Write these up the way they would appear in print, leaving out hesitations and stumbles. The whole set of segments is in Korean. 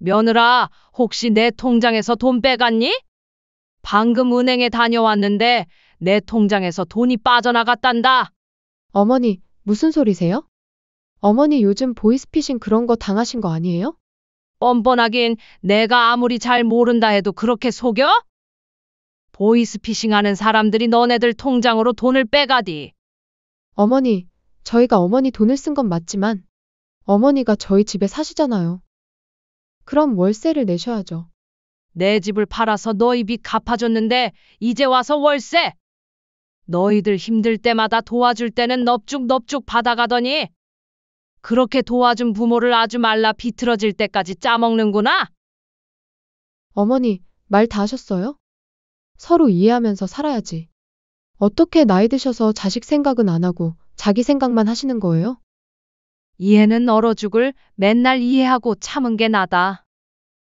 며느라, 혹시 내 통장에서 돈 빼갔니? 방금 은행에 다녀왔는데 내 통장에서 돈이 빠져나갔단다. 어머니, 무슨 소리세요? 어머니 요즘 보이스피싱 그런 거 당하신 거 아니에요? 뻔뻔하긴 내가 아무리 잘 모른다 해도 그렇게 속여? 보이스피싱 하는 사람들이 너네들 통장으로 돈을 빼가디. 어머니, 저희가 어머니 돈을 쓴 건 맞지만 어머니가 저희 집에 사시잖아요. 그럼 월세를 내셔야죠. 내 집을 팔아서 너희 빚 갚아줬는데 이제 와서 월세? 너희들 힘들 때마다 도와줄 때는 넙죽넙죽 받아가더니 그렇게 도와준 부모를 아주 말라 비틀어질 때까지 짜먹는구나? 어머니, 말 다 하셨어요? 서로 이해하면서 살아야지. 어떻게 나이 드셔서 자식 생각은 안 하고 자기 생각만 하시는 거예요? 이해는 얼어 죽을 맨날 이해하고 참은 게 나다.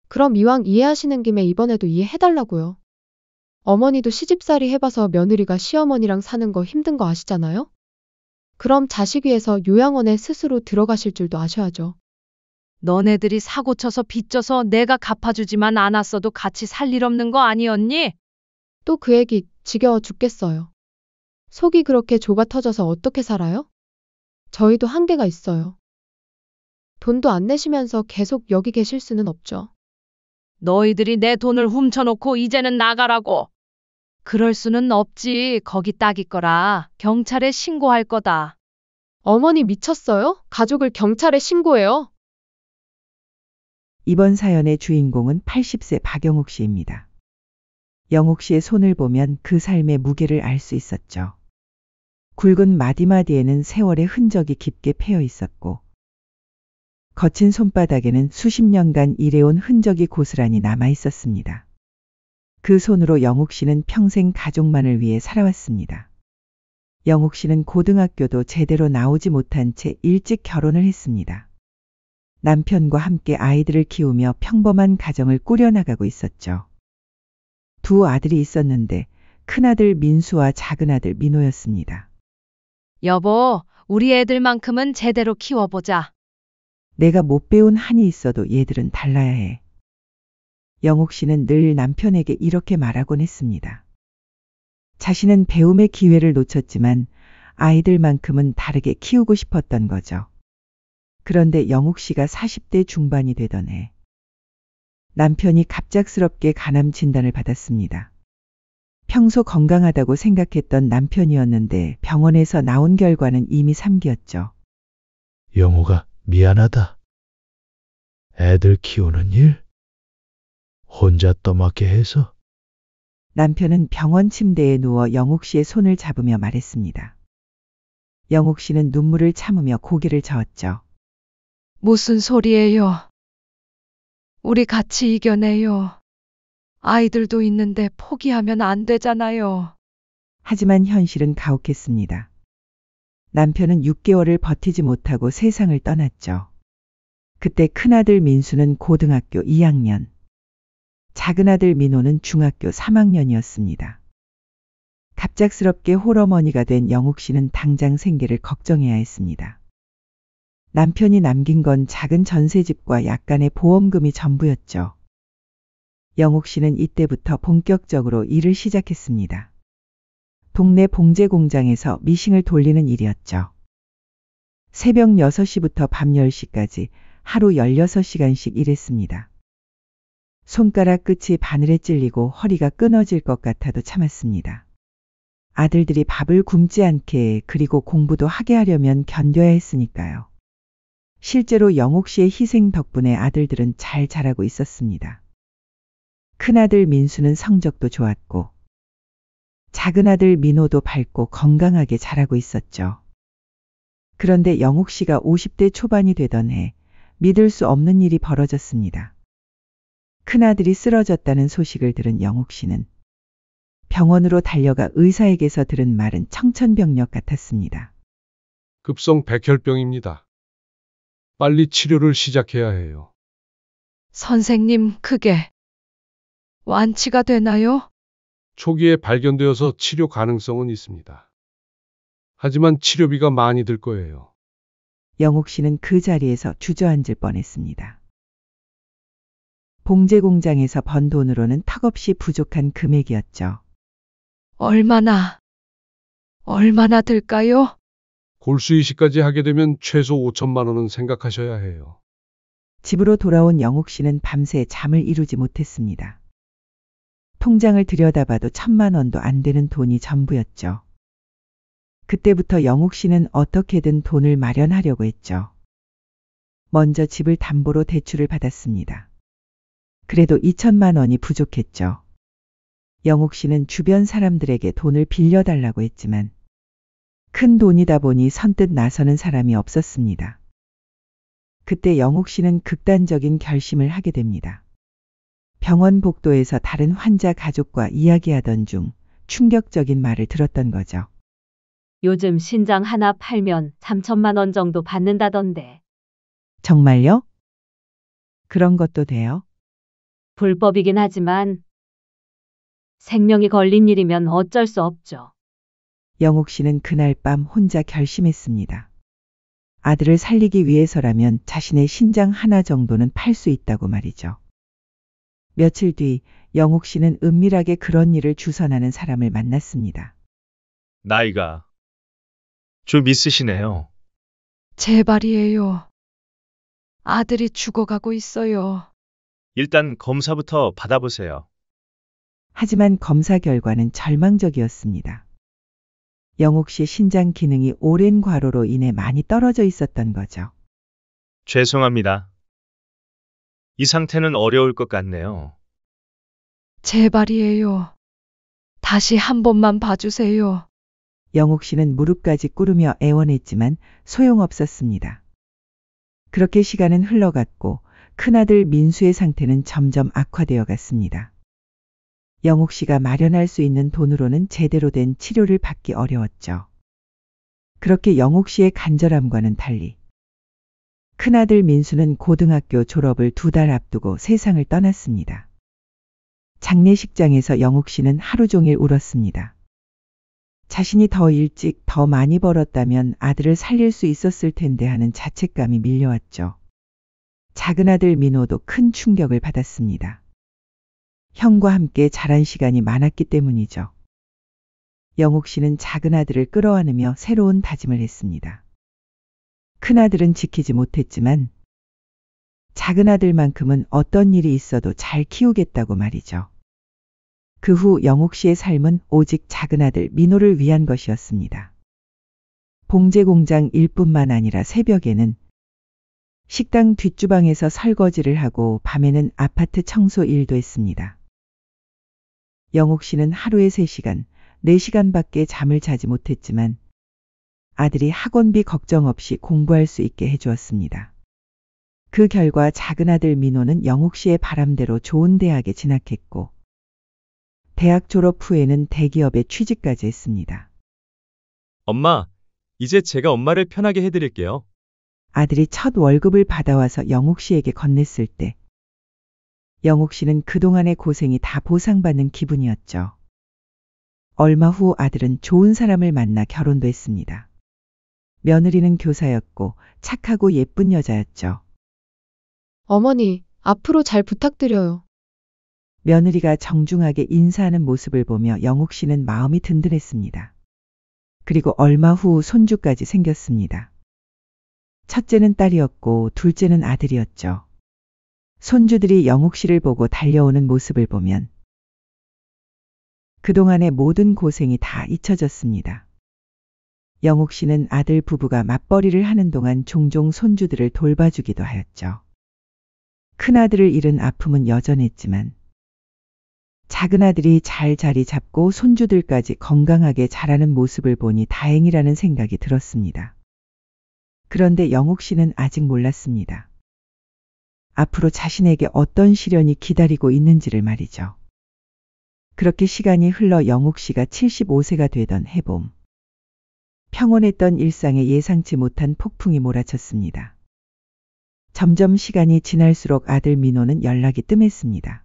그럼 이왕 이해하시는 김에 이번에도 이해해달라고요. 어머니도 시집살이 해봐서 며느리가 시어머니랑 사는 거 힘든 거 아시잖아요? 그럼 자식 위해서 요양원에 스스로 들어가실 줄도 아셔야죠. 너네들이 사고 쳐서 빚져서 내가 갚아주지만 않았어도 같이 살 일 없는 거 아니었니? 또 그 얘기 지겨워 죽겠어요. 속이 그렇게 좁아 터져서 어떻게 살아요? 저희도 한계가 있어요. 돈도 안 내시면서 계속 여기 계실 수는 없죠. 너희들이 내 돈을 훔쳐놓고 이제는 나가라고. 그럴 수는 없지. 거기 딱이 거라. 경찰에 신고할 거다. 어머니 미쳤어요? 가족을 경찰에 신고해요? 이번 사연의 주인공은 80세 박영옥 씨입니다. 영옥 씨의 손을 보면 그 삶의 무게를 알 수 있었죠. 굵은 마디마디에는 세월의 흔적이 깊게 패여 있었고, 거친 손바닥에는 수십 년간 일해온 흔적이 고스란히 남아 있었습니다. 그 손으로 영옥 씨는 평생 가족만을 위해 살아왔습니다. 영옥 씨는 고등학교도 제대로 나오지 못한 채 일찍 결혼을 했습니다. 남편과 함께 아이들을 키우며 평범한 가정을 꾸려나가고 있었죠. 두 아들이 있었는데 큰아들 민수와 작은아들 민호였습니다. 여보, 우리 애들만큼은 제대로 키워보자. 내가 못 배운 한이 있어도 얘들은 달라야 해. 영옥 씨는 늘 남편에게 이렇게 말하곤 했습니다. 자신은 배움의 기회를 놓쳤지만 아이들만큼은 다르게 키우고 싶었던 거죠. 그런데 영옥 씨가 40대 중반이 되던 해, 남편이 갑작스럽게 간암 진단을 받았습니다. 평소 건강하다고 생각했던 남편이었는데 병원에서 나온 결과는 이미 3기였죠. 영호가 미안하다. 애들 키우는 일 혼자 떠맡게 해서. 남편은 병원 침대에 누워 영옥 씨의 손을 잡으며 말했습니다. 영옥 씨는 눈물을 참으며 고개를 저었죠. 무슨 소리예요? 우리 같이 이겨내요. 아이들도 있는데 포기하면 안 되잖아요. 하지만 현실은 가혹했습니다. 남편은 6개월을 버티지 못하고 세상을 떠났죠. 그때 큰아들 민수는 고등학교 2학년, 작은아들 민호는 중학교 3학년이었습니다. 갑작스럽게 홀어머니가 된 영옥 씨는 당장 생계를 걱정해야 했습니다. 남편이 남긴 건 작은 전셋집과 약간의 보험금이 전부였죠. 영옥 씨는 이때부터 본격적으로 일을 시작했습니다. 동네 봉제 공장에서 미싱을 돌리는 일이었죠. 새벽 6시부터 밤 10시까지 하루 16시간씩 일했습니다. 손가락 끝이 바늘에 찔리고 허리가 끊어질 것 같아도 참았습니다. 아들들이 밥을 굶지 않게 그리고 공부도 하게 하려면 견뎌야 했으니까요. 실제로 영옥 씨의 희생 덕분에 아들들은 잘 자라고 있었습니다. 큰아들 민수는 성적도 좋았고 작은아들 민호도 밝고 건강하게 자라고 있었죠. 그런데 영옥 씨가 50대 초반이 되던 해 믿을 수 없는 일이 벌어졌습니다. 큰아들이 쓰러졌다는 소식을 들은 영옥 씨는 병원으로 달려가 의사에게서 들은 말은 청천벽력 같았습니다. 급성 백혈병입니다. 빨리 치료를 시작해야 해요. 선생님, 그게 완치가 되나요? 초기에 발견되어서 치료 가능성은 있습니다. 하지만 치료비가 많이 들 거예요. 영옥 씨는 그 자리에서 주저앉을 뻔했습니다. 봉제 공장에서 번 돈으로는 턱없이 부족한 금액이었죠. 얼마나 들까요? 골수이식까지 하게 되면 최소 5천만 원은 생각하셔야 해요. 집으로 돌아온 영옥 씨는 밤새 잠을 이루지 못했습니다. 통장을 들여다봐도 1,000만 원도 안 되는 돈이 전부였죠. 그때부터 영옥 씨는 어떻게든 돈을 마련하려고 했죠. 먼저 집을 담보로 대출을 받았습니다. 그래도 2천만 원이 부족했죠. 영옥 씨는 주변 사람들에게 돈을 빌려달라고 했지만 큰 돈이다 보니 선뜻 나서는 사람이 없었습니다. 그때 영옥 씨는 극단적인 결심을 하게 됩니다. 병원 복도에서 다른 환자 가족과 이야기하던 중 충격적인 말을 들었던 거죠. 요즘 신장 하나 팔면 3천만 원 정도 받는다던데. 정말요? 그런 것도 돼요? 불법이긴 하지만 생명이 걸린 일이면 어쩔 수 없죠. 영옥 씨는 그날 밤 혼자 결심했습니다. 아들을 살리기 위해서라면 자신의 신장 하나 정도는 팔 수 있다고 말이죠. 며칠 뒤 영옥 씨는 은밀하게 그런 일을 주선하는 사람을 만났습니다. 나이가 좀 있으시네요. 제발이에요. 아들이 죽어가고 있어요. 일단 검사부터 받아보세요. 하지만 검사 결과는 절망적이었습니다. 영옥 씨 신장 기능이 오랜 과로로 인해 많이 떨어져 있었던 거죠. 죄송합니다. 이 상태는 어려울 것 같네요. 제발이에요. 다시 한 번만 봐주세요. 영옥 씨는 무릎까지 꿇으며 애원했지만 소용없었습니다. 그렇게 시간은 흘러갔고 큰아들 민수의 상태는 점점 악화되어 갔습니다. 영옥 씨가 마련할 수 있는 돈으로는 제대로 된 치료를 받기 어려웠죠. 그렇게 영옥 씨의 간절함과는 달리 큰아들 민수는 고등학교 졸업을 2달 앞두고 세상을 떠났습니다. 장례식장에서 영옥 씨는 하루 종일 울었습니다. 자신이 더 일찍 더 많이 벌었다면 아들을 살릴 수 있었을 텐데 하는 자책감이 밀려왔죠. 작은아들 민호도 큰 충격을 받았습니다. 형과 함께 자란 시간이 많았기 때문이죠. 영옥 씨는 작은아들을 끌어안으며 새로운 다짐을 했습니다. 큰아들은 지키지 못했지만 작은아들만큼은 어떤 일이 있어도 잘 키우겠다고 말이죠. 그 후 영옥 씨의 삶은 오직 작은아들 민호를 위한 것이었습니다. 봉제 공장 일뿐만 아니라 새벽에는 식당 뒷주방에서 설거지를 하고 밤에는 아파트 청소 일도 했습니다. 영옥 씨는 하루에 3시간, 4시간밖에 잠을 자지 못했지만 아들이 학원비 걱정 없이 공부할 수 있게 해주었습니다. 그 결과 작은아들 민호는 영옥 씨의 바람대로 좋은 대학에 진학했고 대학 졸업 후에는 대기업에 취직까지 했습니다. 엄마, 이제 제가 엄마를 편하게 해드릴게요. 아들이 첫 월급을 받아와서 영옥 씨에게 건넸을 때 영옥 씨는 그동안의 고생이 다 보상받는 기분이었죠. 얼마 후 아들은 좋은 사람을 만나 결혼도 했습니다. 며느리는 교사였고 착하고 예쁜 여자였죠. 어머니, 앞으로 잘 부탁드려요. 며느리가 정중하게 인사하는 모습을 보며 영옥 씨는 마음이 든든했습니다. 그리고 얼마 후 손주까지 생겼습니다. 첫째는 딸이었고 둘째는 아들이었죠. 손주들이 영옥 씨를 보고 달려오는 모습을 보면 그동안의 모든 고생이 다 잊혀졌습니다. 영옥 씨는 아들 부부가 맞벌이를 하는 동안 종종 손주들을 돌봐주기도 하였죠. 큰아들을 잃은 아픔은 여전했지만 작은아들이 잘 자리 잡고 손주들까지 건강하게 자라는 모습을 보니 다행이라는 생각이 들었습니다. 그런데 영옥 씨는 아직 몰랐습니다. 앞으로 자신에게 어떤 시련이 기다리고 있는지를 말이죠. 그렇게 시간이 흘러 영옥 씨가 75세가 되던 해봄. 평온했던 일상에 예상치 못한 폭풍이 몰아쳤습니다. 점점 시간이 지날수록 아들 민호는 연락이 뜸했습니다.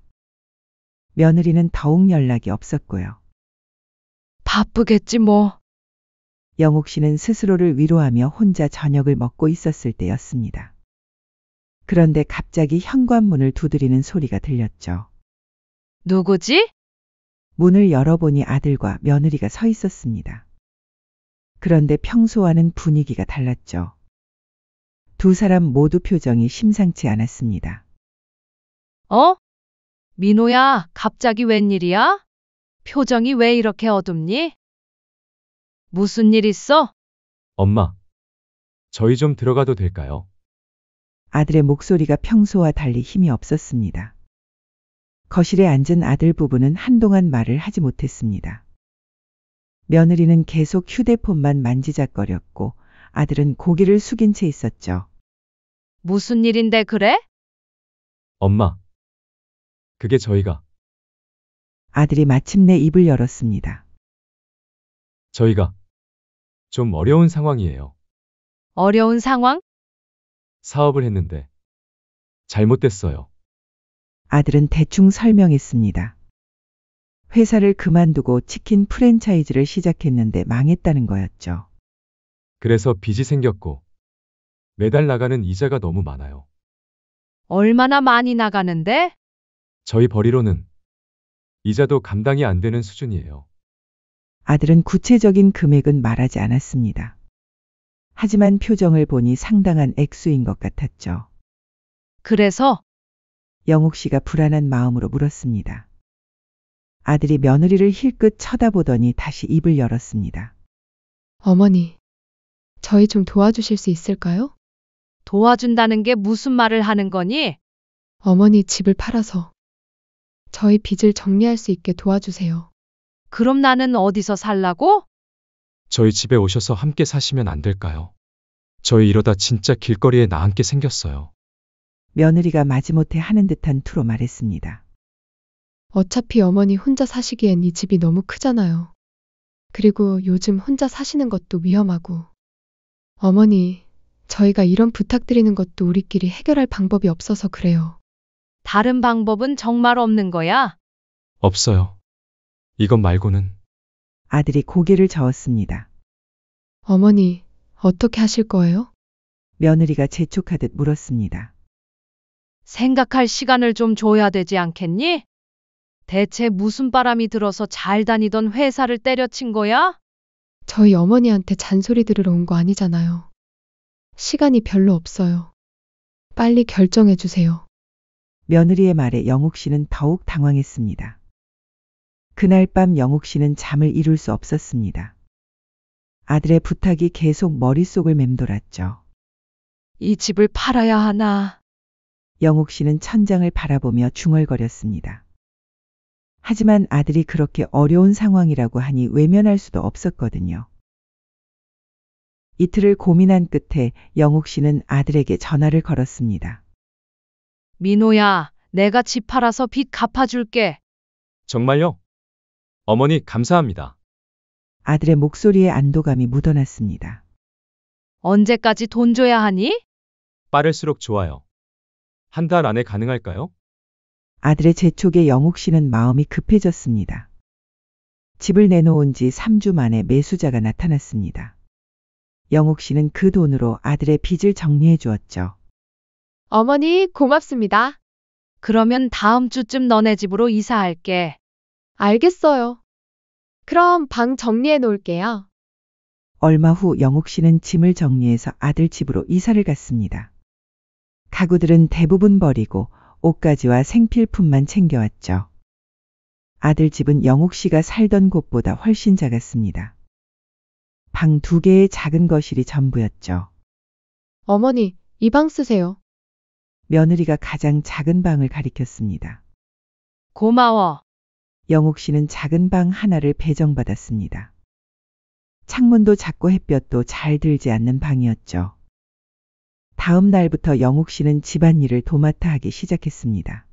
며느리는 더욱 연락이 없었고요. 바쁘겠지 뭐. 영옥 씨는 스스로를 위로하며 혼자 저녁을 먹고 있었을 때였습니다. 그런데 갑자기 현관문을 두드리는 소리가 들렸죠. 누구지? 문을 열어보니 아들과 며느리가 서 있었습니다. 그런데 평소와는 분위기가 달랐죠. 두 사람 모두 표정이 심상치 않았습니다. 어? 민호야, 갑자기 웬일이야? 표정이 왜 이렇게 어둡니? 무슨 일 있어? 엄마, 저희 좀 들어가도 될까요? 아들의 목소리가 평소와 달리 힘이 없었습니다. 거실에 앉은 아들 부부는 한동안 말을 하지 못했습니다. 며느리는 계속 휴대폰만 만지작거렸고 아들은 고개를 숙인 채 있었죠. 무슨 일인데 그래? 엄마, 그게 저희가 아들이 마침내 입을 열었습니다. 좀 어려운 상황이에요. 어려운 상황? 사업을 했는데 잘못됐어요. 아들은 대충 설명했습니다. 회사를 그만두고 치킨 프랜차이즈를 시작했는데 망했다는 거였죠. 그래서 빚이 생겼고 매달 나가는 이자가 너무 많아요. 얼마나 많이 나가는데? 저희 벌이로는 이자도 감당이 안 되는 수준이에요. 아들은 구체적인 금액은 말하지 않았습니다. 하지만 표정을 보니 상당한 액수인 것 같았죠. 그래서 영옥 씨가 불안한 마음으로 물었습니다. 아들이 며느리를 힐끗 쳐다보더니 다시 입을 열었습니다. 어머니, 저희 좀 도와주실 수 있을까요? 도와준다는 게 무슨 말을 하는 거니? 어머니 집을 팔아서 저희 빚을 정리할 수 있게 도와주세요. 그럼 나는 어디서 살라고? 저희 집에 오셔서 함께 사시면 안 될까요? 저희 이러다 진짜 길거리에 나앉게 생겼어요. 며느리가 마지못해 하는 듯한 투로 말했습니다. 어차피 어머니 혼자 사시기엔 이 집이 너무 크잖아요. 그리고 요즘 혼자 사시는 것도 위험하고. 어머니, 저희가 이런 부탁드리는 것도 우리끼리 해결할 방법이 없어서 그래요. 다른 방법은 정말 없는 거야? 없어요. 이것 말고는. 아들이 고개를 저었습니다. 어머니, 어떻게 하실 거예요? 며느리가 재촉하듯 물었습니다. 생각할 시간을 좀 줘야 되지 않겠니? 대체 무슨 바람이 들어서 잘 다니던 회사를 때려친 거야? 저희 어머니한테 잔소리 들으러 온 거 아니잖아요. 시간이 별로 없어요. 빨리 결정해 주세요. 며느리의 말에 영옥 씨는 더욱 당황했습니다. 그날 밤 영옥 씨는 잠을 이룰 수 없었습니다. 아들의 부탁이 계속 머릿속을 맴돌았죠. 이 집을 팔아야 하나? 영옥 씨는 천장을 바라보며 중얼거렸습니다. 하지만 아들이 그렇게 어려운 상황이라고 하니 외면할 수도 없었거든요. 이틀을 고민한 끝에 영옥 씨는 아들에게 전화를 걸었습니다. 민호야, 내가 집 팔아서 빚 갚아줄게. 정말요? 어머니 감사합니다. 아들의 목소리에 안도감이 묻어났습니다. 언제까지 돈 줘야 하니? 빠를수록 좋아요. 한 달 안에 가능할까요? 아들의 재촉에 영옥 씨는 마음이 급해졌습니다. 집을 내놓은 지 3주 만에 매수자가 나타났습니다. 영옥 씨는 그 돈으로 아들의 빚을 정리해 주었죠. 어머니, 고맙습니다. 그러면 다음 주쯤 너네 집으로 이사할게. 알겠어요. 그럼 방 정리해 놓을게요. 얼마 후 영옥 씨는 짐을 정리해서 아들 집으로 이사를 갔습니다. 가구들은 대부분 버리고 옷가지와 생필품만 챙겨왔죠. 아들 집은 영옥 씨가 살던 곳보다 훨씬 작았습니다. 방 2개의 작은 거실이 전부였죠. 어머니, 이 방 쓰세요. 며느리가 가장 작은 방을 가리켰습니다. 고마워. 영옥 씨는 작은 방 하나를 배정받았습니다. 창문도 작고 햇볕도 잘 들지 않는 방이었죠. 다음 날부터 영옥 씨는 집안일을 도맡아 하기 시작했습니다.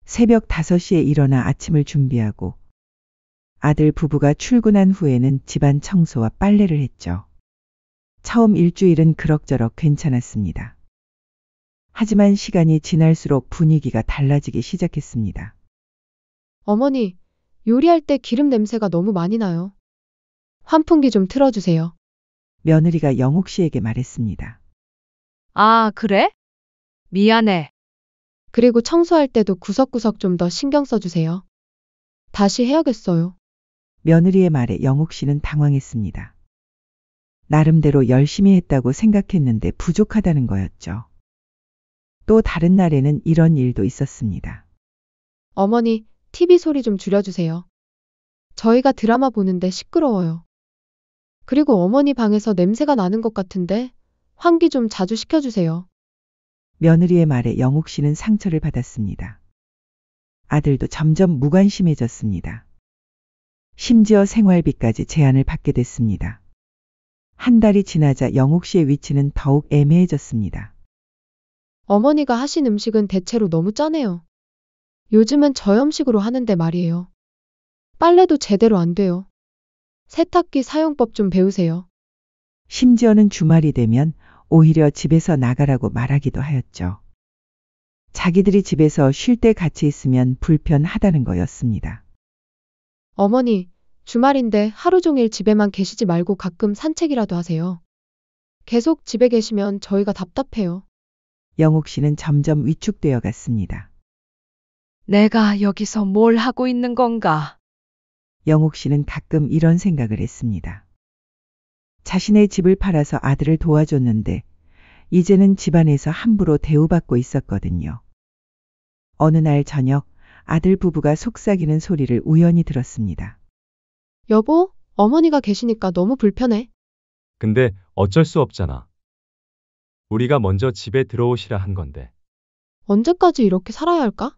새벽 5시에 일어나 아침을 준비하고 아들 부부가 출근한 후에는 집안 청소와 빨래를 했죠. 처음 일주일은 그럭저럭 괜찮았습니다. 하지만 시간이 지날수록 분위기가 달라지기 시작했습니다. 어머니, 요리할 때 기름 냄새가 너무 많이 나요. 환풍기 좀 틀어주세요. 며느리가 영옥 씨에게 말했습니다. 아, 그래? 미안해. 그리고 청소할 때도 구석구석 좀 더 신경 써주세요. 다시 해야겠어요. 며느리의 말에 영옥 씨는 당황했습니다. 나름대로 열심히 했다고 생각했는데 부족하다는 거였죠. 또 다른 날에는 이런 일도 있었습니다. 어머니, TV 소리 좀 줄여주세요. 저희가 드라마 보는데 시끄러워요. 그리고 어머니 방에서 냄새가 나는 것 같은데 환기 좀 자주 시켜주세요. 며느리의 말에 영옥 씨는 상처를 받았습니다. 아들도 점점 무관심해졌습니다. 심지어 생활비까지 제한을 받게 됐습니다. 한 달이 지나자 영옥 씨의 위치는 더욱 애매해졌습니다. 어머니가 하신 음식은 대체로 너무 짜네요. 요즘은 저염식으로 하는데 말이에요. 빨래도 제대로 안 돼요. 세탁기 사용법 좀 배우세요. 심지어는 주말이 되면 오히려 집에서 나가라고 말하기도 하였죠. 자기들이 집에서 쉴 때 같이 있으면 불편하다는 거였습니다. 어머니, 주말인데 하루 종일 집에만 계시지 말고 가끔 산책이라도 하세요. 계속 집에 계시면 저희가 답답해요. 영옥 씨는 점점 위축되어 갔습니다. 내가 여기서 뭘 하고 있는 건가? 영옥 씨는 가끔 이런 생각을 했습니다. 자신의 집을 팔아서 아들을 도와줬는데 이제는 집안에서 함부로 대우받고 있었거든요. 어느 날 저녁 아들 부부가 속삭이는 소리를 우연히 들었습니다. 여보, 어머니가 계시니까 너무 불편해. 근데 어쩔 수 없잖아. 우리가 먼저 집에 들어오시라 한 건데. 언제까지 이렇게 살아야 할까?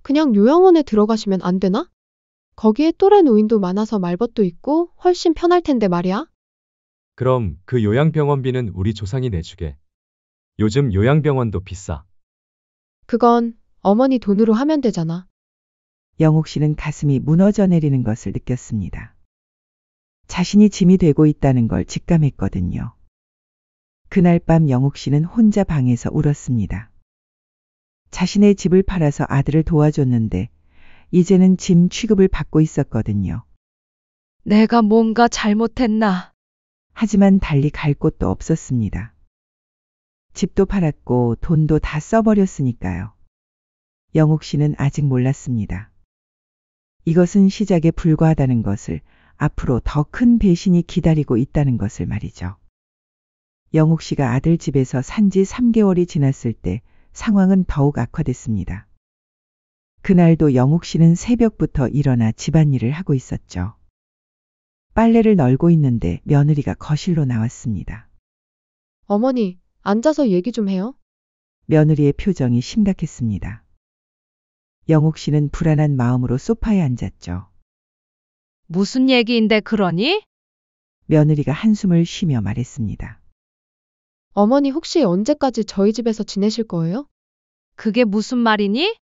그냥 요양원에 들어가시면 안 되나? 거기에 또래 노인도 많아서 말벗도 있고 훨씬 편할 텐데 말이야. 그럼 그 요양병원비는 우리 조상이 내주게. 요즘 요양병원도 비싸. 그건 어머니 돈으로 하면 되잖아. 영옥 씨는 가슴이 무너져 내리는 것을 느꼈습니다. 자신이 짐이 되고 있다는 걸 직감했거든요. 그날 밤 영옥 씨는 혼자 방에서 울었습니다. 자신의 집을 팔아서 아들을 도와줬는데 이제는 짐 취급을 받고 있었거든요. 내가 뭔가 잘못했나? 하지만 달리 갈 곳도 없었습니다. 집도 팔았고 돈도 다 써버렸으니까요. 영옥 씨는 아직 몰랐습니다. 이것은 시작에 불과하다는 것을, 앞으로 더 큰 배신이 기다리고 있다는 것을 말이죠. 영옥 씨가 아들 집에서 산지 3개월이 지났을 때 상황은 더욱 악화됐습니다. 그날도 영옥 씨는 새벽부터 일어나 집안일을 하고 있었죠. 빨래를 널고 있는데 며느리가 거실로 나왔습니다. 어머니, 앉아서 얘기 좀 해요. 며느리의 표정이 심각했습니다. 영옥 씨는 불안한 마음으로 소파에 앉았죠. 무슨 얘기인데 그러니? 며느리가 한숨을 쉬며 말했습니다. 어머니 혹시 언제까지 저희 집에서 지내실 거예요? 그게 무슨 말이니?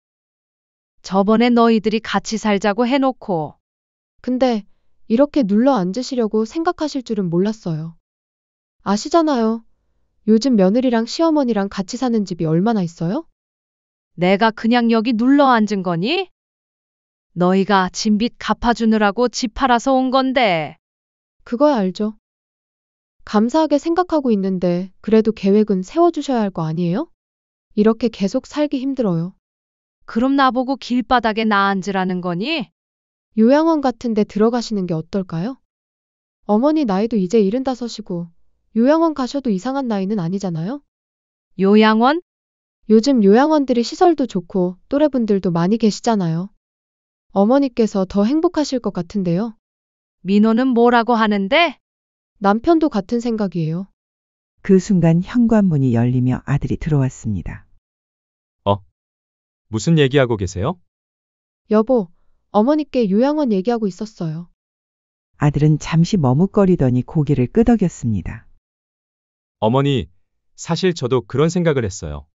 저번에 너희들이 같이 살자고 해놓고. 근데 이렇게 눌러 앉으시려고 생각하실 줄은 몰랐어요. 아시잖아요. 요즘 며느리랑 시어머니랑 같이 사는 집이 얼마나 있어요? 내가 그냥 여기 눌러 앉은 거니? 너희가 짐빚 갚아주느라고 집 팔아서 온 건데. 그거야 알죠. 감사하게 생각하고 있는데 그래도 계획은 세워주셔야 할 거 아니에요? 이렇게 계속 살기 힘들어요. 그럼 나보고 길바닥에 나 앉으라는 거니? 요양원 같은 데 들어가시는 게 어떨까요? 어머니 나이도 이제 75이고 요양원 가셔도 이상한 나이는 아니잖아요? 요양원? 요즘 요양원들이 시설도 좋고 또래분들도 많이 계시잖아요. 어머니께서 더 행복하실 것 같은데요. 민호는 뭐라고 하는데? 남편도 같은 생각이에요. 그 순간 현관문이 열리며 아들이 들어왔습니다. 무슨 얘기하고 계세요? 여보, 어머니께 요양원 얘기하고 있었어요. 아들은 잠시 머뭇거리더니 고개를 끄덕였습니다. 어머니, 사실 저도 그런 생각을 했어요.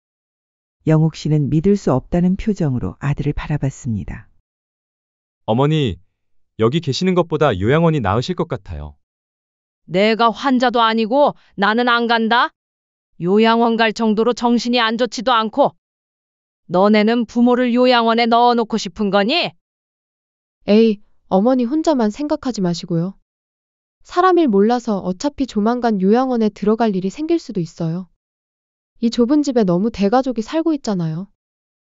영옥 씨는 믿을 수 없다는 표정으로 아들을 바라봤습니다. 어머니, 여기 계시는 것보다 요양원이 나으실 것 같아요. 내가 환자도 아니고 나는 안 간다? 요양원 갈 정도로 정신이 안 좋지도 않고. 너네는 부모를 요양원에 넣어놓고 싶은 거니? 에이, 어머니 혼자만 생각하지 마시고요. 사람 일 몰라서 어차피 조만간 요양원에 들어갈 일이 생길 수도 있어요. 이 좁은 집에 너무 대가족이 살고 있잖아요.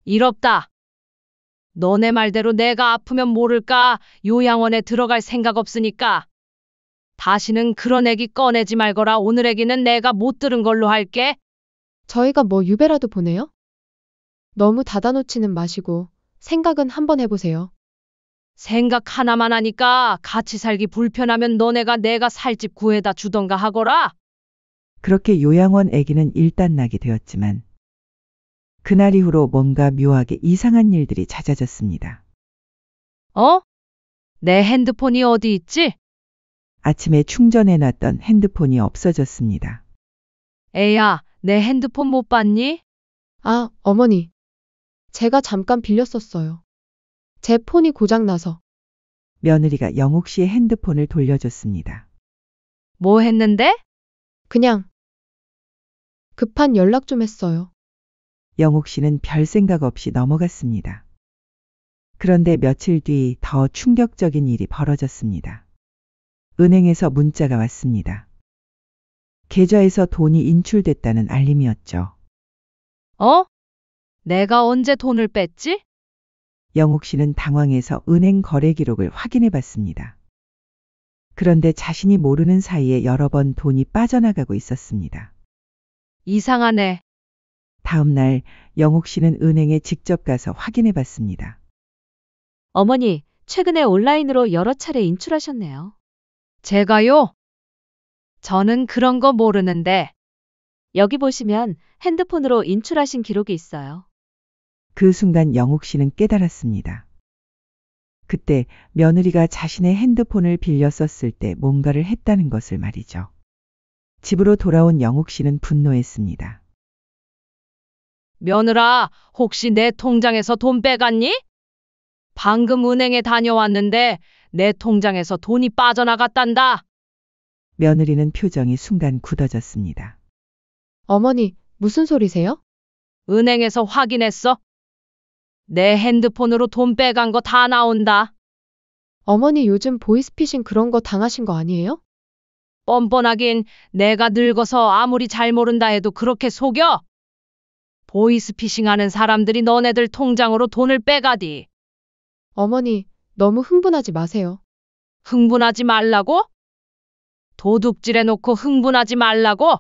이롭다. 너네 말대로 내가 아프면 모를까 요양원에 들어갈 생각 없으니까. 다시는 그런 얘기 꺼내지 말거라. 오늘 얘기는 내가 못 들은 걸로 할게. 저희가 뭐 유배라도 보내요? 너무 닫아놓지는 마시고 생각은 한번 해보세요. 생각 하나만 하니까 같이 살기 불편하면 너네가 내가 살 집 구해다 주던가 하거라. 그렇게 요양원 아기는 일단락이 되었지만 그날 이후로 뭔가 묘하게 이상한 일들이 잦아졌습니다. 어? 내 핸드폰이 어디 있지? 아침에 충전해놨던 핸드폰이 없어졌습니다. 애야, 내 핸드폰 못 봤니? 아, 어머니. 제가 잠깐 빌렸었어요. 제 폰이 고장나서. 며느리가 영옥 씨의 핸드폰을 돌려줬습니다. 뭐 했는데? 그냥 급한 연락 좀 했어요. 영옥 씨는 별 생각 없이 넘어갔습니다. 그런데 며칠 뒤 더 충격적인 일이 벌어졌습니다. 은행에서 문자가 왔습니다. 계좌에서 돈이 인출됐다는 알림이었죠. 어? 내가 언제 돈을 뺐지? 영옥 씨는 당황해서 은행 거래 기록을 확인해 봤습니다. 그런데 자신이 모르는 사이에 여러 번 돈이 빠져나가고 있었습니다. 이상하네. 다음 날 영옥 씨는 은행에 직접 가서 확인해 봤습니다. 어머니, 최근에 온라인으로 여러 차례 인출하셨네요. 제가요? 저는 그런 거 모르는데. 여기 보시면 핸드폰으로 인출하신 기록이 있어요. 그 순간 영옥 씨는 깨달았습니다. 그때 며느리가 자신의 핸드폰을 빌려 썼을 때 뭔가를 했다는 것을 말이죠. 집으로 돌아온 영옥 씨는 분노했습니다. 며느라, 혹시 내 통장에서 돈 빼갔니? 방금 은행에 다녀왔는데 내 통장에서 돈이 빠져나갔단다. 며느리는 표정이 순간 굳어졌습니다. 어머니, 무슨 소리세요? 은행에서 확인했어. 내 핸드폰으로 돈 빼간 거 다 나온다. 어머니 요즘 보이스피싱 그런 거 당하신 거 아니에요? 뻔뻔하긴 내가 늙어서 아무리 잘 모른다 해도 그렇게 속여? 보이스피싱하는 사람들이 너네들 통장으로 돈을 빼가디. 어머니, 너무 흥분하지 마세요. 흥분하지 말라고? 도둑질해놓고 흥분하지 말라고?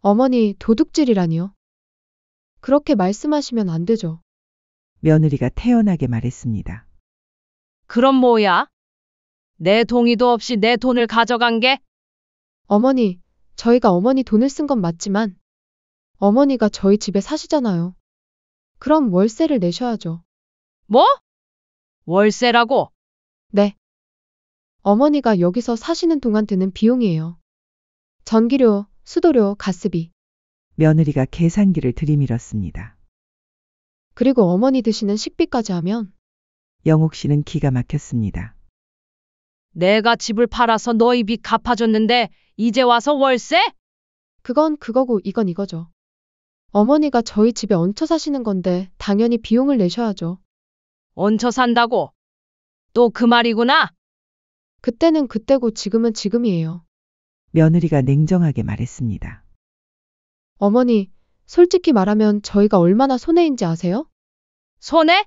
어머니, 도둑질이라니요. 그렇게 말씀하시면 안 되죠. 며느리가 태연하게 말했습니다. 그럼 뭐야? 내 동의도 없이 내 돈을 가져간 게? 어머니, 저희가 어머니 돈을 쓴 건 맞지만 어머니가 저희 집에 사시잖아요. 그럼 월세를 내셔야죠. 뭐? 월세라고? 네. 어머니가 여기서 사시는 동안 드는 비용이에요. 전기료, 수도료, 가스비. 며느리가 계산기를 들이밀었습니다. 그리고 어머니 드시는 식비까지 하면 영옥 씨는 기가 막혔습니다. 내가 집을 팔아서 너희 빚 갚아줬는데 이제 와서 월세? 그건 그거고 이건 이거죠. 어머니가 저희 집에 얹혀 사시는 건데 당연히 비용을 내셔야죠. 얹혀 산다고? 또 그 말이구나? 그때는 그때고 지금은 지금이에요. 며느리가 냉정하게 말했습니다. 어머니, 솔직히 말하면 저희가 얼마나 손해인지 아세요? 손해?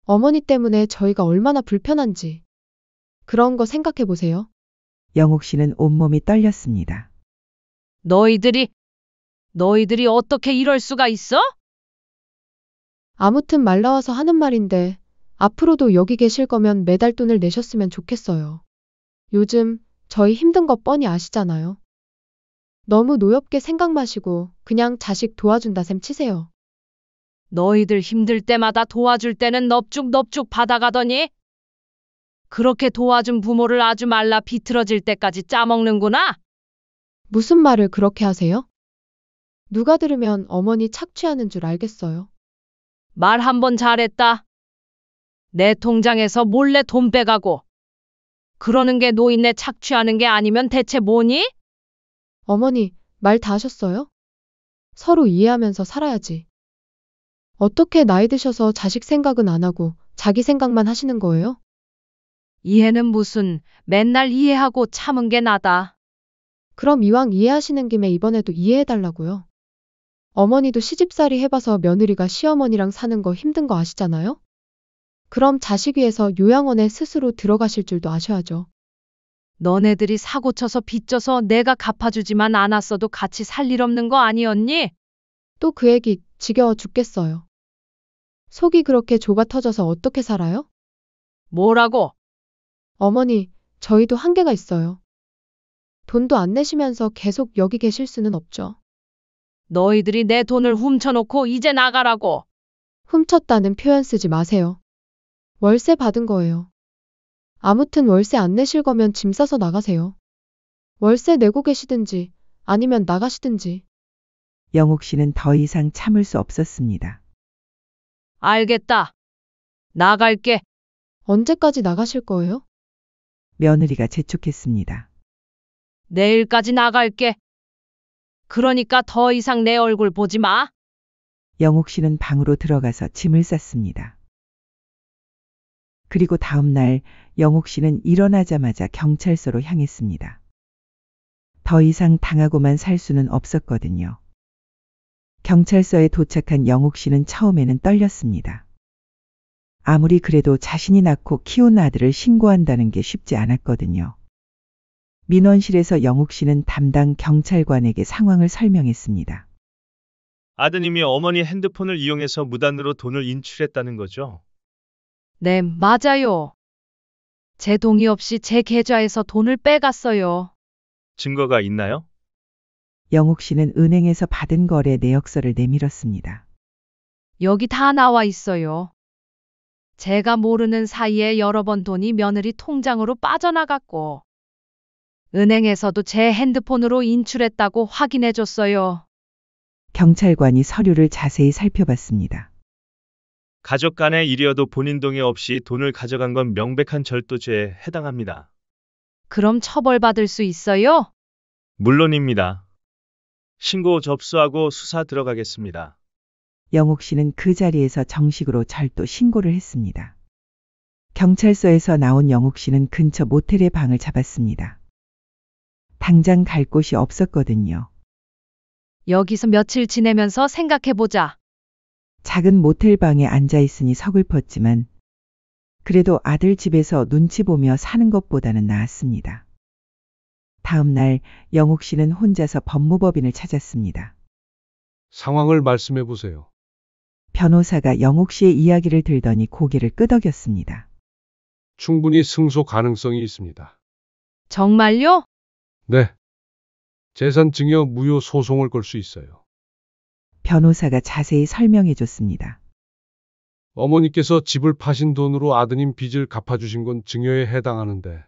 어머니 때문에 저희가 얼마나 불편한지. 그런 거 생각해 보세요. 영옥 씨는 온몸이 떨렸습니다. 너희들이 어떻게 이럴 수가 있어? 아무튼 말 나와서 하는 말인데 앞으로도 여기 계실 거면 매달 돈을 내셨으면 좋겠어요. 요즘 저희 힘든 거 뻔히 아시잖아요. 너무 노엽게 생각 마시고 그냥 자식 도와준다 셈 치세요. 너희들 힘들 때마다 도와줄 때는 넙죽넙죽 받아가더니 그렇게 도와준 부모를 아주 말라 비틀어질 때까지 짜먹는구나. 무슨 말을 그렇게 하세요? 누가 들으면 어머니 착취하는 줄 알겠어요. 말 한 번 잘했다. 내 통장에서 몰래 돈 빼가고 그러는 게 노인네 착취하는 게 아니면 대체 뭐니? 어머니, 말 다 하셨어요? 서로 이해하면서 살아야지. 어떻게 나이 드셔서 자식 생각은 안 하고 자기 생각만 하시는 거예요? 이해는 무슨 맨날 이해하고 참은 게 나다. 그럼 이왕 이해하시는 김에 이번에도 이해해달라고요. 어머니도 시집살이 해봐서 며느리가 시어머니랑 사는 거 힘든 거 아시잖아요? 그럼 자식 위해서 요양원에 스스로 들어가실 줄도 아셔야죠. 너네들이 사고 쳐서 빚져서 내가 갚아주지만 않았어도 같이 살 일 없는 거 아니었니? 또 그 얘기 지겨워 죽겠어요. 속이 그렇게 좁아 터져서 어떻게 살아요? 뭐라고? 어머니, 저희도 한계가 있어요. 돈도 안 내시면서 계속 여기 계실 수는 없죠. 너희들이 내 돈을 훔쳐놓고 이제 나가라고. 훔쳤다는 표현 쓰지 마세요. 월세 받은 거예요. 아무튼 월세 안 내실 거면 짐 싸서 나가세요. 월세 내고 계시든지 아니면 나가시든지. 영옥 씨는 더 이상 참을 수 없었습니다. 알겠다. 나갈게. 언제까지 나가실 거예요? 며느리가 재촉했습니다. 내일까지 나갈게. 그러니까 더 이상 내 얼굴 보지 마. 영옥 씨는 방으로 들어가서 짐을 쌌습니다. 그리고 다음 날 영옥 씨는 일어나자마자 경찰서로 향했습니다. 더 이상 당하고만 살 수는 없었거든요. 경찰서에 도착한 영옥 씨는 처음에는 떨렸습니다. 아무리 그래도 자신이 낳고 키운 아들을 신고한다는 게 쉽지 않았거든요. 민원실에서 영옥 씨는 담당 경찰관에게 상황을 설명했습니다. 아드님이 어머니 핸드폰을 이용해서 무단으로 돈을 인출했다는 거죠? 네, 맞아요. 제 동의 없이 제 계좌에서 돈을 빼갔어요. 증거가 있나요? 영옥 씨는 은행에서 받은 거래 내역서를 내밀었습니다. 여기 다 나와 있어요. 제가 모르는 사이에 여러 번 돈이 며느리 통장으로 빠져나갔고, 은행에서도 제 핸드폰으로 인출했다고 확인해 줬어요. 경찰관이 서류를 자세히 살펴봤습니다. 가족 간의 일이어도 본인 동의 없이 돈을 가져간 건 명백한 절도죄에 해당합니다. 그럼 처벌받을 수 있어요? 물론입니다. 신고 접수하고 수사 들어가겠습니다. 영옥 씨는 그 자리에서 정식으로 절도 신고를 했습니다. 경찰서에서 나온 영옥 씨는 근처 모텔의 방을 잡았습니다. 당장 갈 곳이 없었거든요. 여기서 며칠 지내면서 생각해보자. 작은 모텔 방에 앉아 있으니 서글펐지만 그래도 아들 집에서 눈치 보며 사는 것보다는 나았습니다. 다음 날 영옥 씨는 혼자서 법무법인을 찾았습니다. 상황을 말씀해 보세요. 변호사가 영옥 씨의 이야기를 들더니 고개를 끄덕였습니다. 충분히 승소 가능성이 있습니다. 정말요? 네. 재산 증여 무효 소송을 걸 수 있어요. 변호사가 자세히 설명해 줬습니다. 어머니께서 집을 파신 돈으로 아드님 빚을 갚아주신 건 증여에 해당하는데,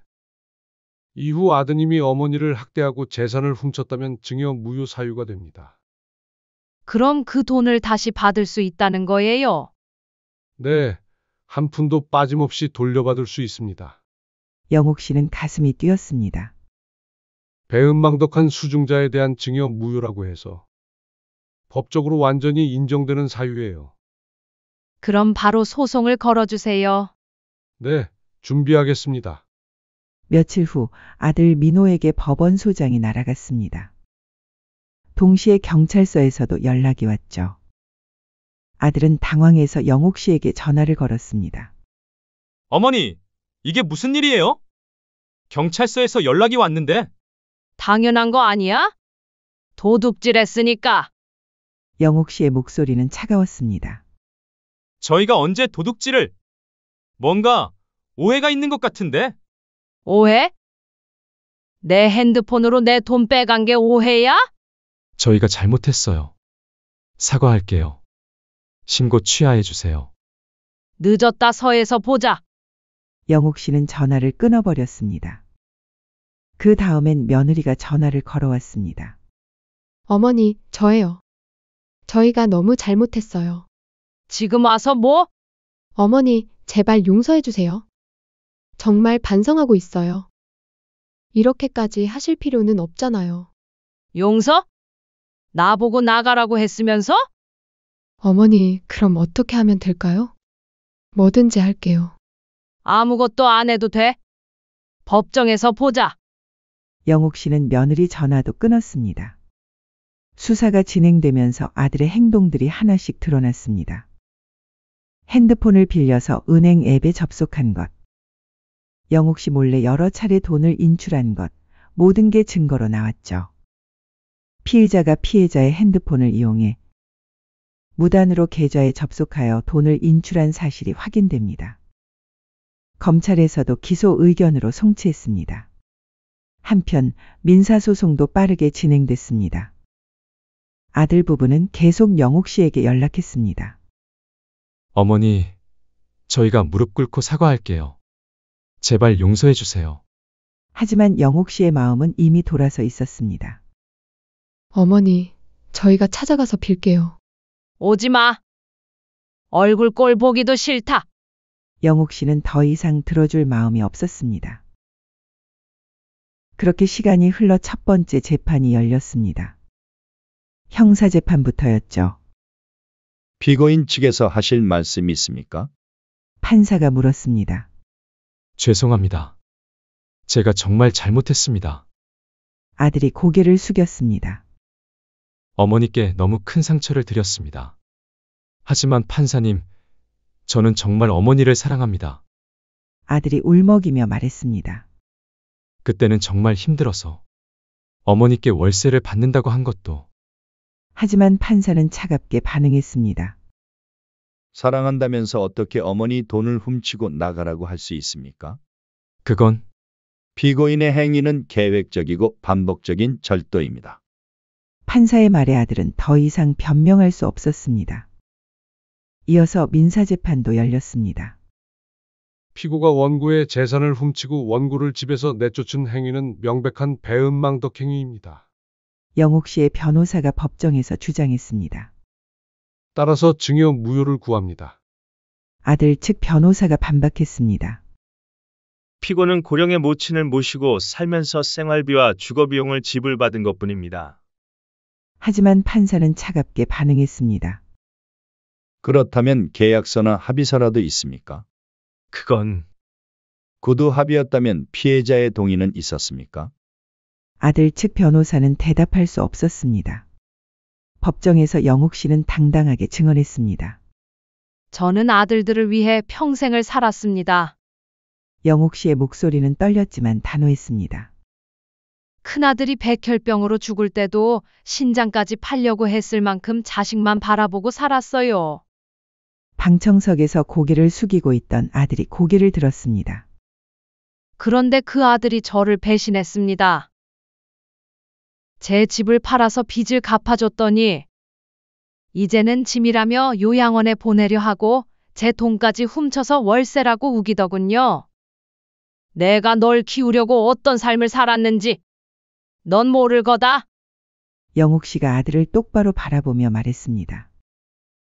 이후 아드님이 어머니를 학대하고 재산을 훔쳤다면 증여 무효 사유가 됩니다. 그럼 그 돈을 다시 받을 수 있다는 거예요? 네, 한 푼도 빠짐없이 돌려받을 수 있습니다. 영옥 씨는 가슴이 뛰었습니다. 배은망덕한 수중자에 대한 증여 무효라고 해서 법적으로 완전히 인정되는 사유예요. 그럼 바로 소송을 걸어주세요. 네, 준비하겠습니다. 며칠 후 아들 민호에게 법원 소장이 날아갔습니다. 동시에 경찰서에서도 연락이 왔죠. 아들은 당황해서 영옥 씨에게 전화를 걸었습니다. 어머니, 이게 무슨 일이에요? 경찰서에서 연락이 왔는데. 당연한 거 아니야? 도둑질 했으니까. 영옥 씨의 목소리는 차가웠습니다. 저희가 언제 도둑질을? 뭔가 오해가 있는 것 같은데. 오해? 내 핸드폰으로 내 돈 빼간 게 오해야? 저희가 잘못했어요. 사과할게요. 신고 취하해 주세요. 늦었다 서에서 보자. 영옥 씨는 전화를 끊어버렸습니다. 그 다음엔 며느리가 전화를 걸어왔습니다. 어머니, 저예요. 저희가 너무 잘못했어요. 지금 와서 뭐? 어머니, 제발 용서해 주세요. 정말 반성하고 있어요. 이렇게까지 하실 필요는 없잖아요. 용서? 나보고 나가라고 했으면서? 어머니, 그럼 어떻게 하면 될까요? 뭐든지 할게요. 아무것도 안 해도 돼. 법정에서 보자. 영옥 씨는 며느리 전화도 끊었습니다. 수사가 진행되면서 아들의 행동들이 하나씩 드러났습니다. 핸드폰을 빌려서 은행 앱에 접속한 것, 영옥 씨 몰래 여러 차례 돈을 인출한 것, 모든 게 증거로 나왔죠. 피의자가 피해자의 핸드폰을 이용해 무단으로 계좌에 접속하여 돈을 인출한 사실이 확인됩니다. 검찰에서도 기소 의견으로 송치했습니다. 한편 민사소송도 빠르게 진행됐습니다. 아들 부부는 계속 영옥 씨에게 연락했습니다. 어머니, 저희가 무릎 꿇고 사과할게요. 제발 용서해 주세요. 하지만 영옥 씨의 마음은 이미 돌아서 있었습니다. 어머니, 저희가 찾아가서 빌게요. 오지 마. 얼굴 꼴 보기도 싫다. 영옥 씨는 더 이상 들어줄 마음이 없었습니다. 그렇게 시간이 흘러 첫 번째 재판이 열렸습니다. 형사재판부터였죠. 피고인 측에서 하실 말씀이 있습니까? 판사가 물었습니다. 죄송합니다. 제가 정말 잘못했습니다. 아들이 고개를 숙였습니다. 어머니께 너무 큰 상처를 드렸습니다. 하지만 판사님, 저는 정말 어머니를 사랑합니다. 아들이 울먹이며 말했습니다. 그때는 정말 힘들어서 어머니께 월세를 받는다고 한 것도. 하지만 판사는 차갑게 반응했습니다. 사랑한다면서 어떻게 어머니 돈을 훔치고 나가라고 할 수 있습니까? 그건 피고인의 행위는 계획적이고 반복적인 절도입니다. 판사의 말에 아들은 더 이상 변명할 수 없었습니다. 이어서 민사재판도 열렸습니다. 피고가 원고의 재산을 훔치고 원고를 집에서 내쫓은 행위는 명백한 배은망덕 행위입니다. 영옥 씨의 변호사가 법정에서 주장했습니다. 따라서 증여 무효를 구합니다. 아들 측 변호사가 반박했습니다. 피고는 고령의 모친을 모시고 살면서 생활비와 주거비용을 지불받은 것뿐입니다. 하지만 판사는 차갑게 반응했습니다. 그렇다면 계약서나 합의서라도 있습니까? 그건 구두 합의였다면 피해자의 동의는 있었습니까? 아들 측 변호사는 대답할 수 없었습니다. 법정에서 영옥 씨는 당당하게 증언했습니다. 저는 아들들을 위해 평생을 살았습니다. 영옥 씨의 목소리는 떨렸지만 단호했습니다. 큰아들이 백혈병으로 죽을 때도 신장까지 팔려고 했을 만큼 자식만 바라보고 살았어요. 방청석에서 고개를 숙이고 있던 아들이 고개를 들었습니다. 그런데 그 아들이 저를 배신했습니다. 제 집을 팔아서 빚을 갚아줬더니 이제는 짐이라며 요양원에 보내려 하고 제 돈까지 훔쳐서 월세라고 우기더군요. 내가 널 키우려고 어떤 삶을 살았는지 넌 모를 거다. 영옥 씨가 아들을 똑바로 바라보며 말했습니다.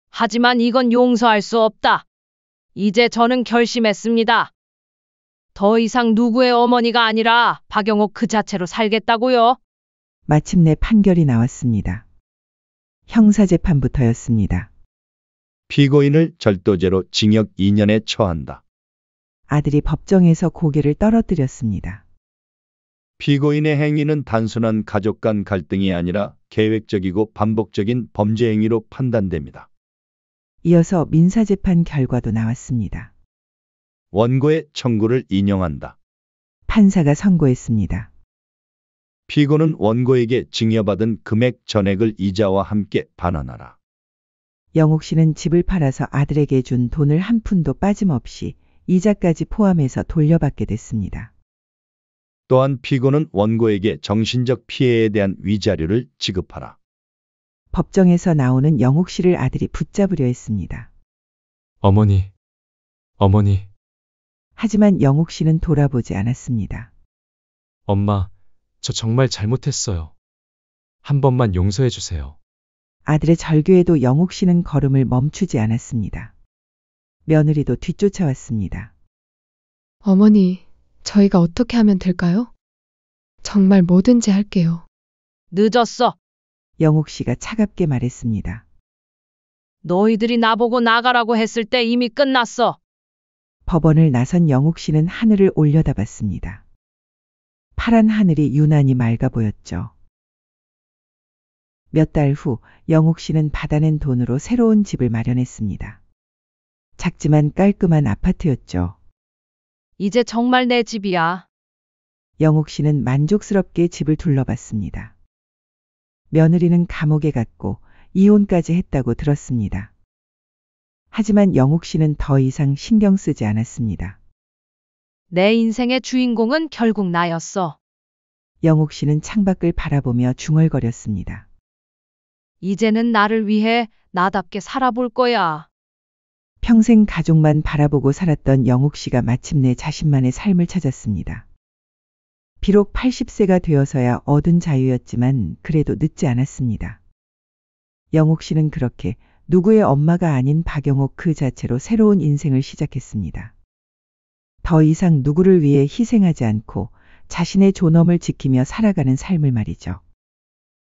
하지만 이건 용서할 수 없다. 이제 저는 결심했습니다. 더 이상 누구의 어머니가 아니라 박영옥 그 자체로 살겠다고요. 마침내 판결이 나왔습니다. 형사재판부터였습니다. 피고인을 절도죄로 징역 2년에 처한다. 아들이 법정에서 고개를 떨어뜨렸습니다. 피고인의 행위는 단순한 가족 간 갈등이 아니라 계획적이고 반복적인 범죄 행위로 판단됩니다. 이어서 민사재판 결과도 나왔습니다. 원고의 청구를 인용한다. 판사가 선고했습니다. 피고는 원고에게 증여받은 금액 전액을 이자와 함께 반환하라. 영옥 씨는 집을 팔아서 아들에게 준 돈을 한 푼도 빠짐없이 이자까지 포함해서 돌려받게 됐습니다. 또한 피고는 원고에게 정신적 피해에 대한 위자료를 지급하라. 법정에서 나오는 영옥 씨를 아들이 붙잡으려 했습니다. 어머니. 하지만 영옥 씨는 돌아보지 않았습니다. 엄마, 저 정말 잘못했어요. 한 번만 용서해 주세요. 아들의 절규에도 영옥 씨는 걸음을 멈추지 않았습니다. 며느리도 뒤쫓아왔습니다. 어머니, 저희가 어떻게 하면 될까요? 정말 뭐든지 할게요. 늦었어. 영옥 씨가 차갑게 말했습니다. 너희들이 나보고 나가라고 했을 때 이미 끝났어. 법원을 나선 영옥 씨는 하늘을 올려다봤습니다. 파란 하늘이 유난히 맑아 보였죠. 몇 달 후 영옥 씨는 받아낸 돈으로 새로운 집을 마련했습니다. 작지만 깔끔한 아파트였죠. 이제 정말 내 집이야. 영옥 씨는 만족스럽게 집을 둘러봤습니다. 며느리는 감옥에 갔고 이혼까지 했다고 들었습니다. 하지만 영옥 씨는 더 이상 신경 쓰지 않았습니다. 내 인생의 주인공은 결국 나였어. 영옥 씨는 창밖을 바라보며 중얼거렸습니다. 이제는 나를 위해 나답게 살아볼 거야. 평생 가족만 바라보고 살았던 영옥 씨가 마침내 자신만의 삶을 찾았습니다. 비록 80세가 되어서야 얻은 자유였지만 그래도 늦지 않았습니다. 영옥 씨는 그렇게 누구의 엄마가 아닌 박영옥 그 자체로 새로운 인생을 시작했습니다. 더 이상 누구를 위해 희생하지 않고 자신의 존엄을 지키며 살아가는 삶을 말이죠.